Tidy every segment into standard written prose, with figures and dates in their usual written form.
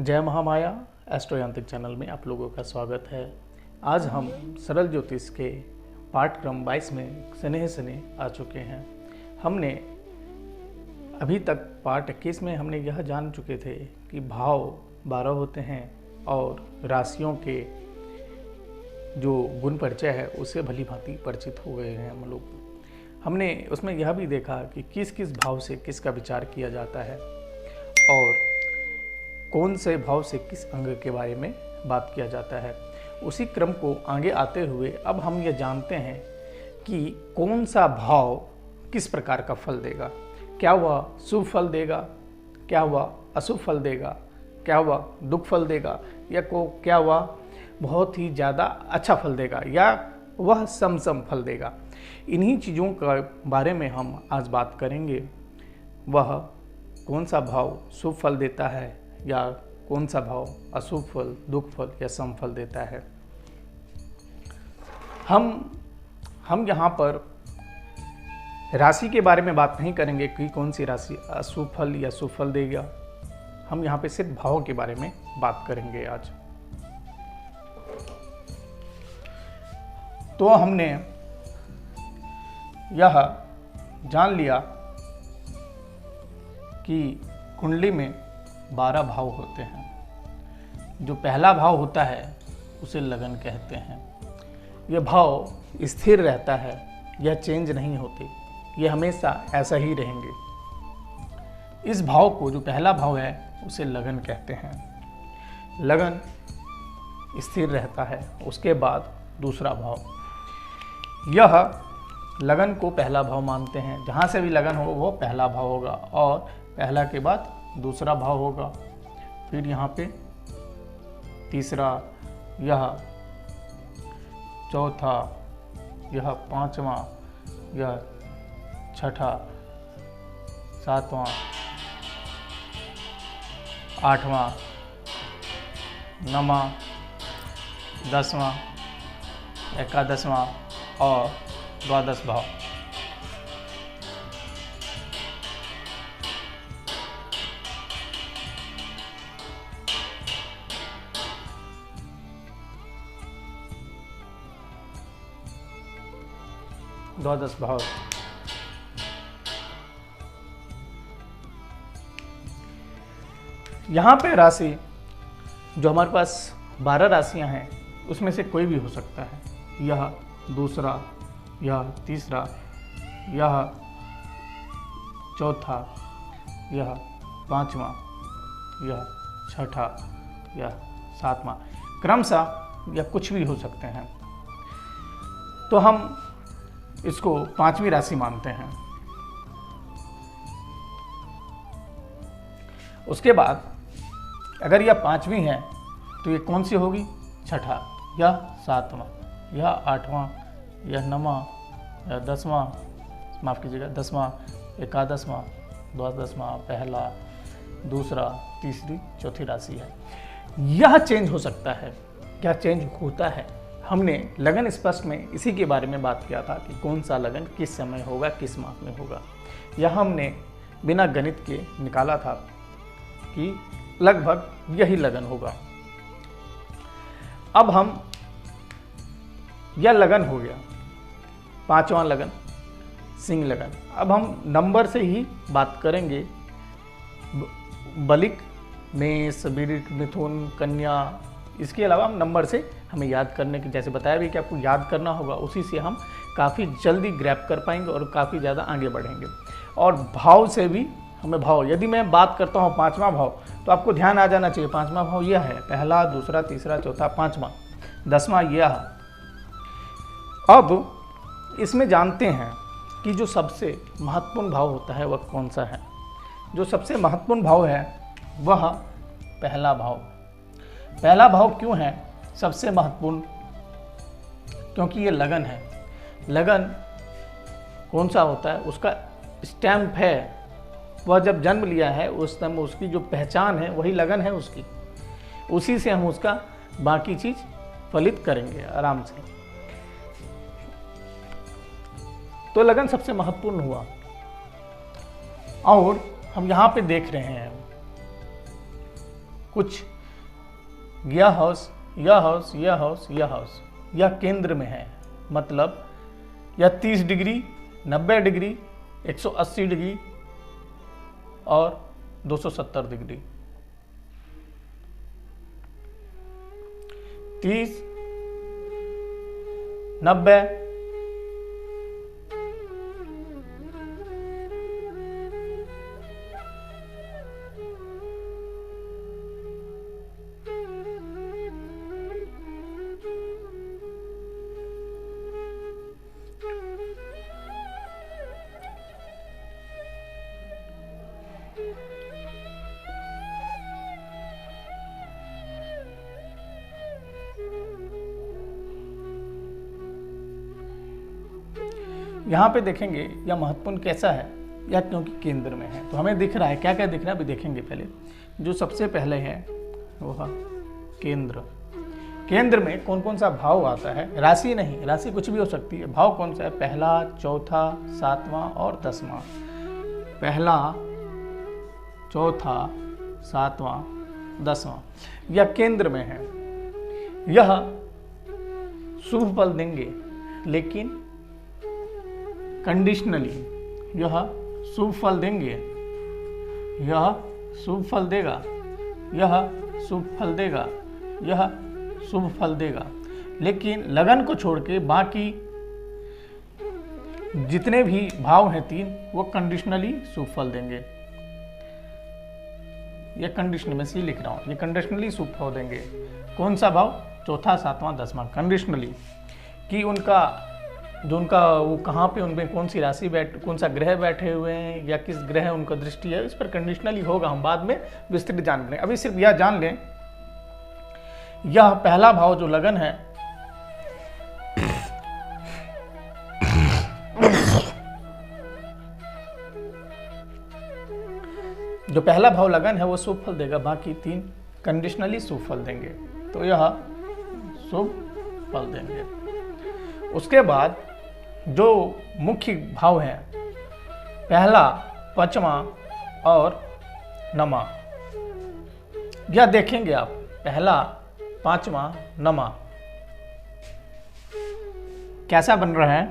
जय महामाया एस्ट्रो यांत्रिक चैनल में आप लोगों का स्वागत है। आज हम सरल ज्योतिष के पाठक्रम 22 में स्नेह आ चुके हैं। हमने अभी तक पाठ 21 में हमने यह जान चुके थे कि भाव 12 होते हैं और राशियों के जो गुण परिचय है उससे भली भांति परिचित हो गए हैं हम लोग। हमने उसमें यह भी देखा कि किस किस भाव से किसका विचार किया जाता है और कौन से भाव से किस अंग के बारे में बात किया जाता है। उसी क्रम को आगे आते हुए अब हम ये जानते हैं कि कौन सा भाव किस प्रकार का फल देगा। क्या वह शुभ फल देगा, क्या वह अशुभ फल देगा, क्या वह दुख फल देगा, या क्या वह बहुत ही ज़्यादा अच्छा फल देगा, या वह सम फल देगा। इन्हीं चीज़ों के बारे में हम आज बात करेंगे। वह कौन सा भाव शुभ फल देता है या कौन सा भाव अशुभ फल, दुख फल या सम फल देता है। हम यहाँ पर राशि के बारे में बात नहीं करेंगे कि कौन सी राशि अशुभ फल या शुभ फल देगा। हम यहाँ पे सिर्फ भाव के बारे में बात करेंगे आज। तो हमने यह जान लिया कि कुंडली में 12 भाव होते हैं। जो पहला भाव होता है उसे लगन कहते हैं। यह भाव स्थिर रहता है, यह चेंज नहीं होते, यह हमेशा ऐसा ही रहेंगे। इस भाव को, जो पहला भाव है, उसे लगन कहते हैं। लगन स्थिर रहता है। उसके बाद दूसरा भाव, यह लगन को पहला भाव मानते हैं। जहाँ से भी लगन हो वो पहला भाव होगा और पहला के बाद दूसरा भाव होगा, फिर यहाँ पे तीसरा, यह चौथा, यह पांचवा, यह छठा, सातवां, आठवां, नौवां, 10वां, 11वां और 12 भाव। द्वादश भाव। यहाँ पे राशि जो हमारे पास 12 राशियां हैं उसमें से कोई भी हो सकता है। यह दूसरा, यह तीसरा, यह चौथा, यह पांचवा, यह छठा, यह सातवां, क्रमशः यह कुछ भी हो सकते हैं। तो हम इसको 5वीं राशि मानते हैं। उसके बाद अगर यह 5वीं है तो ये कौन सी होगी? छठा, यह 7वां, यह 8वां, यह 9वां, यह 10वां, माफ़ कीजिएगा 10वां, 11वां, 12वां, पहला, दूसरा, तीसरी, चौथी राशि है। यह चेंज हो सकता है। क्या चेंज होता है? हमने लगन स्पष्ट में इसी के बारे में बात किया था कि कौन सा लगन किस समय होगा, किस माह में होगा। यह हमने बिना गणित के निकाला था कि लगभग यही लगन होगा। अब हम, यह लगन हो गया 5वां लगन, सिंह लगन। अब हम नंबर से ही बात करेंगे। बलिक, मेष, वृश्चिक, मिथुन, कन्या, इसके अलावा हम नंबर से हमें याद करने की, जैसे बताया भी कि आपको याद करना होगा, उसी से हम काफ़ी जल्दी ग्रैब कर पाएंगे और काफ़ी ज़्यादा आगे बढ़ेंगे। और भाव से भी हमें, भाव यदि मैं बात करता हूँ 5वां भाव तो आपको ध्यान आ जाना चाहिए। 5वां भाव यह है, पहला, दूसरा, तीसरा, चौथा, 5वां, 10वां यह। अब इसमें जानते हैं कि जो सबसे महत्वपूर्ण भाव होता है वह कौन सा है। जो सबसे महत्वपूर्ण भाव है वह पहला भाव। पहला भाव क्यों है सबसे महत्वपूर्ण? क्योंकि ये लगन है। लगन कौन सा होता है? उसका स्टैम्प है। वह जब जन्म लिया है उस समय उसकी जो पहचान है वही लगन है उसकी। उसी से हम उसका बाकी चीज फलित करेंगे आराम से। तो लगन सबसे महत्वपूर्ण हुआ। और हम यहाँ पे देख रहे हैं कुछ यह हाउस, यह हाउस, यह हाउस, यह हाउस, यह केंद्र में है, मतलब यह 30 डिग्री, 90 डिग्री, 180 डिग्री और 270 डिग्री। 30, 90, यहाँ पे देखेंगे यह महत्वपूर्ण कैसा है, या क्योंकि केंद्र में है। तो हमें दिख रहा है, क्या क्या दिख रहा है अभी देखेंगे। पहले जो सबसे पहले है वह केंद्र। केंद्र में कौन कौन सा भाव आता है, राशि नहीं, राशि कुछ भी हो सकती है। भाव कौन सा है, पहला, चौथा, सातवां और 10वां। पहला, चौथा, सातवां, 10वां, यह केंद्र में है। यह शुभ फल देंगे, लेकिन कंडीशनली। यह शुभ फल देंगे, यह शुभ फल देगा, यह शुभ फल देगा, यह शुभ फल देगा, लेकिन लगन को छोड़ के बाकी जितने भी भाव हैं 3, वो कंडीशनली शुभ फल देंगे। ये कंडीशनल में से लिख रहा हूं, ये कंडीशनली शुभ फल देंगे। कौन सा भाव, चौथा, सातवां, 10वां, कंडीशनली, कि उनका जो उनका वो कहाँ पे, उनमें कौन सी राशि कौन सा ग्रह बैठे हुए हैं, या किस ग्रह उनका दृष्टि है, इस पर कंडीशनली होगा। हम बाद में विस्तृत जान लें, अभी सिर्फ यह जान लें, यह पहला भाव जो लगन है, जो पहला भाव लगन है वो शुभ फल देगा, बाकी 3 कंडीशनली शुभ फल देंगे। तो यह शुभ फल देंगे। उसके बाद जो मुख्य भाव हैं, पहला, 5वां और 9वां, यह देखेंगे आप। पहला, 5वां, 9वां कैसा बन रहा है,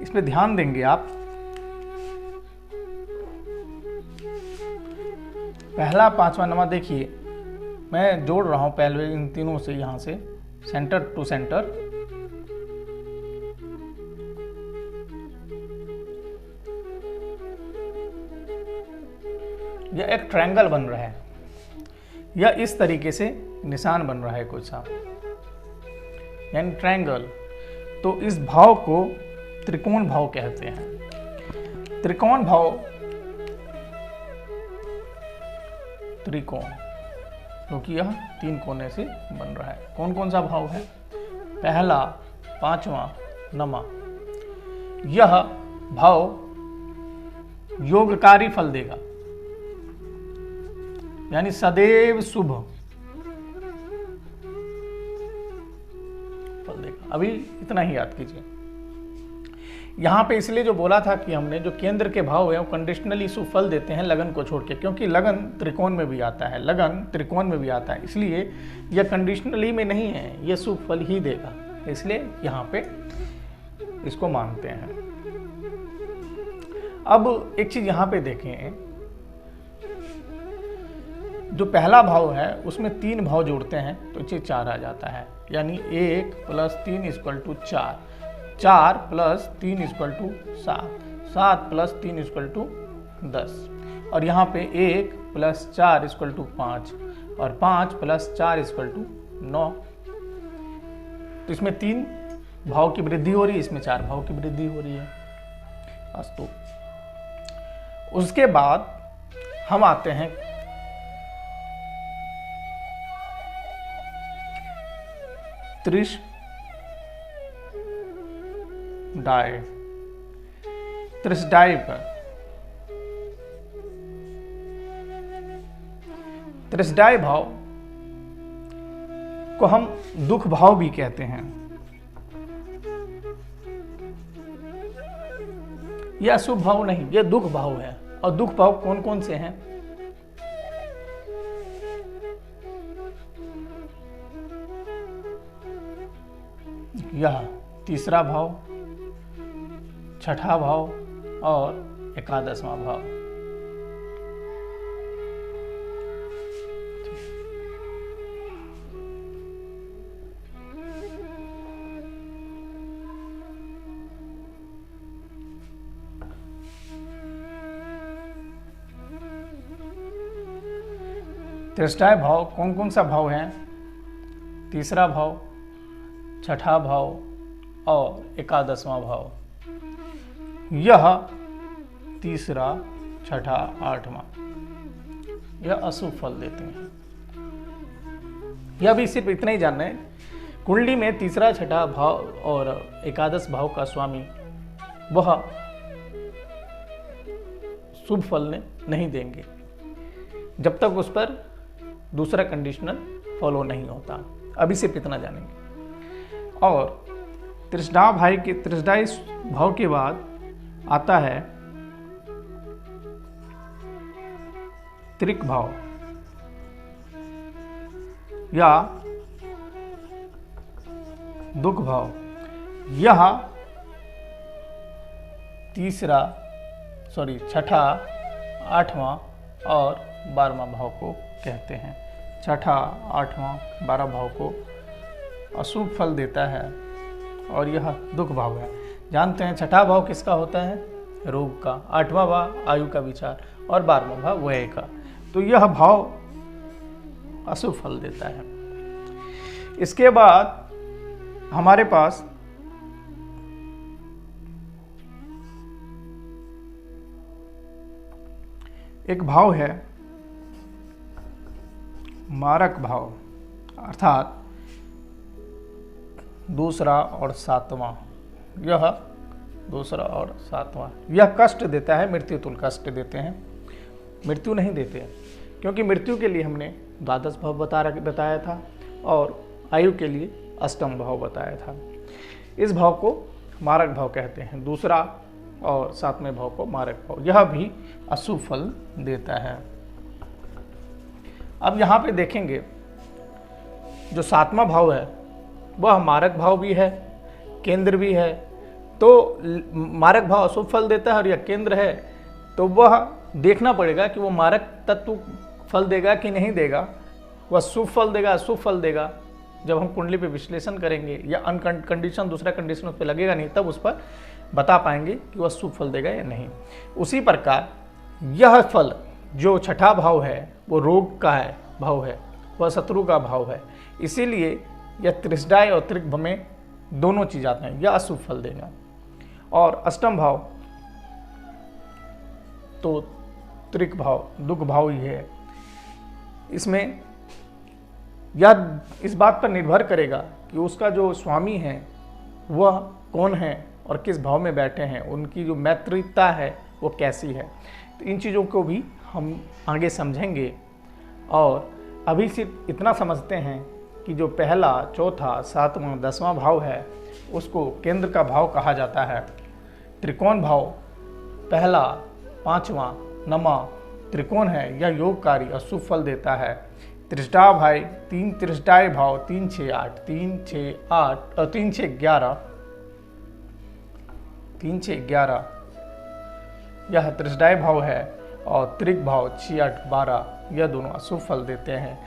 इस पे ध्यान देंगे आप। पहला, 5वां, 9वां देखिए, मैं जोड़ रहा हूं पहले इन तीनों से, यहां से सेंटर टू सेंटर। यह एक ट्रायंगल बन रहा है, यह इस तरीके से निशान बन रहा है कुछ सा, यानी ट्रायंगल। तो इस भाव को त्रिकोण भाव कहते हैं। त्रिकोण भाव, त्रिकोण, क्योंकि यह 3 कोने से बन रहा है। कौन कौन सा भाव है, पहला, 5वां, 9वां, यह भाव योगकारी फल देगा, यानी सदैव शुभ फल देगा। अभी इतना ही याद कीजिए। यहां पे इसलिए जो बोला था कि हमने जो केंद्र के भाव है वो कंडीशनली शुभ फल देते हैं लगन को छोड़ के, क्योंकि लगन त्रिकोण में भी आता है, लगन त्रिकोण में भी आता है, इसलिए यह कंडीशनली में नहीं है, यह शुभ फल ही देगा, इसलिए यहां पे इसको मानते हैं। अब एक चीज यहां पे देखें, जो पहला भाव है उसमें 3 भाव जोड़ते हैं तो इसे 4 आ जाता है, यानी 1 + 3 = 4, 4 + 3 = 7, 7 + 3 = 10, और यहाँ पे 1 + 4 = 5 और 5 + 4 = 9। तो इसमें 3 भाव की वृद्धि हो रही है, इसमें 4 भाव की वृद्धि हो रही है। अस्तु, उसके बाद हम आते हैं त्रिशडाई पर। त्रिशडाई भाव को हम दुख भाव भी कहते हैं। यह शुभ भाव नहीं, यह दुख भाव है। और दुख भाव कौन कौन से हैं? यह तीसरा भाव, छठा भाव और एकादशवां भाव। त्रिष्ठाय भाव कौन कौन सा भाव है? तीसरा भाव, छठा भाव और एकादशवां भाव। यह तीसरा, छठा, आठवां यह अशुभ फल देते हैं। यह भी सिर्फ इतना ही जानना है, कुंडली में तीसरा, छठा भाव और एकादश भाव का स्वामी वह शुभ फल नहीं देंगे जब तक उस पर दूसरा कंडीशनल फॉलो नहीं होता। अभी सिर्फ इतना जानेंगे। और त्रिष्ठा भाव के बाद आता है त्रिक भाव या दुख भाव। यह छठा, आठवां और 12वां भाव को कहते हैं। छठा, आठवां, 12 भाव को अशुभ फल देता है और यह दुख भाव है। जानते हैं छठा भाव किसका होता है? रोग का। आठवां भाव आयु का विचार और 12वां भाव व्यय का। तो यह भाव अशुभ फल देता है। इसके बाद हमारे पास एक भाव है मारक भाव, अर्थात दूसरा और सातवां। यह दूसरा और सातवां यह कष्ट देता है, मृत्यु तुल्य कष्ट देते हैं, मृत्यु नहीं देते हैं, क्योंकि मृत्यु के लिए हमने द्वादश भाव बताया था और आयु के लिए अष्टम भाव बताया था। इस भाव को मारक भाव कहते हैं। दूसरा और सातवें भाव को मारक भाव। यह भी अशुभ फल देता है। अब यहाँ पे देखेंगे जो सातवां भाव है वह मारक भाव भी है, केंद्र भी है। तो मारक भाव अशुभ फल देता है और यह केंद्र है, तो वह देखना पड़ेगा कि वो मारक तत्व फल देगा कि नहीं देगा, वह शुभ फल देगा, अशुभ फल देगा। जब हम कुंडली पे विश्लेषण करेंगे या कंडीशन दूसरा कंडीशन उस पर लगेगा नहीं, तब उस पर बता पाएंगे कि वह शुभ फल देगा या नहीं। उसी प्रकार यह फल जो छठा भाव है वो रोग का है भाव है, वह शत्रु का भाव है। इसीलिए यह त्रिष्ठाय और त्रिक में दोनों चीज आते हैं, यह अशुभ फल देगा। और अष्टम भाव तो त्रिक भाव, दुख भाव ही है। इसमें यह इस बात पर निर्भर करेगा कि उसका जो स्वामी है वह कौन है और किस भाव में बैठे हैं, उनकी जो मैत्रिता है वो कैसी है। तो इन चीज़ों को भी हम आगे समझेंगे। और अभी सिर्फ इतना समझते हैं कि जो पहला, चौथा, सातवां, 10वां भाव है उसको केंद्र का भाव कहा जाता है। त्रिकोण भाव पहला, 5वां, 9वां त्रिकोण है, यह योगकारी अशुभ फल देता है। त्रिष्ठा भाई 3 त्रिष्ठाय भाव 3, 6, 8, 3, 6, 8 और 3, 6, 11, 3, 6, 11 यह त्रिष्ठाय भाव है। और त्रिक भाव 6, 8, 12 यह दोनों अशुभ फल देते हैं।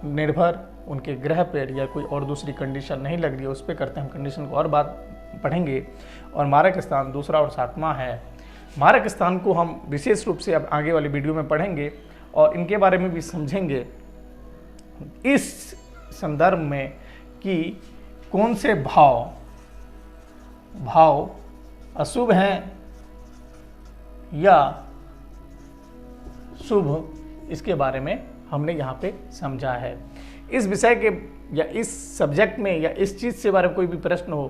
निर्भर उनके ग्रह पर या कोई और दूसरी कंडीशन नहीं लग रही है उस पर करते हैं। हम कंडीशन को और बात पढ़ेंगे। और मारक स्थान दूसरा और सातवां है। मारक स्थान को हम विशेष रूप से अब आगे वाली वीडियो में पढ़ेंगे और इनके बारे में भी समझेंगे इस संदर्भ में कि कौन से भाव अशुभ हैं या शुभ, इसके बारे में हमने यहाँ पे समझा है। इस विषय के या इस सब्जेक्ट में या इस चीज़ से बारे में कोई भी प्रश्न हो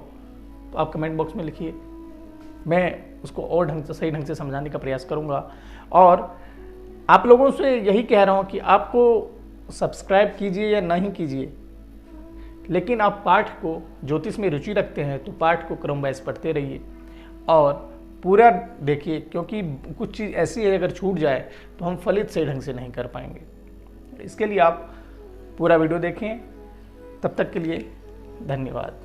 तो आप कमेंट बॉक्स में लिखिए, मैं उसको और सही ढंग से समझाने का प्रयास करूँगा। और आप लोगों से यही कह रहा हूँ कि आपको सब्सक्राइब कीजिए या नहीं कीजिए, लेकिन आप पाठ को, ज्योतिष में रुचि रखते हैं तो पाठ को क्रमवाइज पढ़ते रहिए और पूरा देखिए, क्योंकि कुछ चीज़ ऐसी है अगर छूट जाए तो हम फलित सही ढंग से नहीं कर पाएंगे। इसके लिए आप पूरा वीडियो देखें। तब तक के लिए धन्यवाद।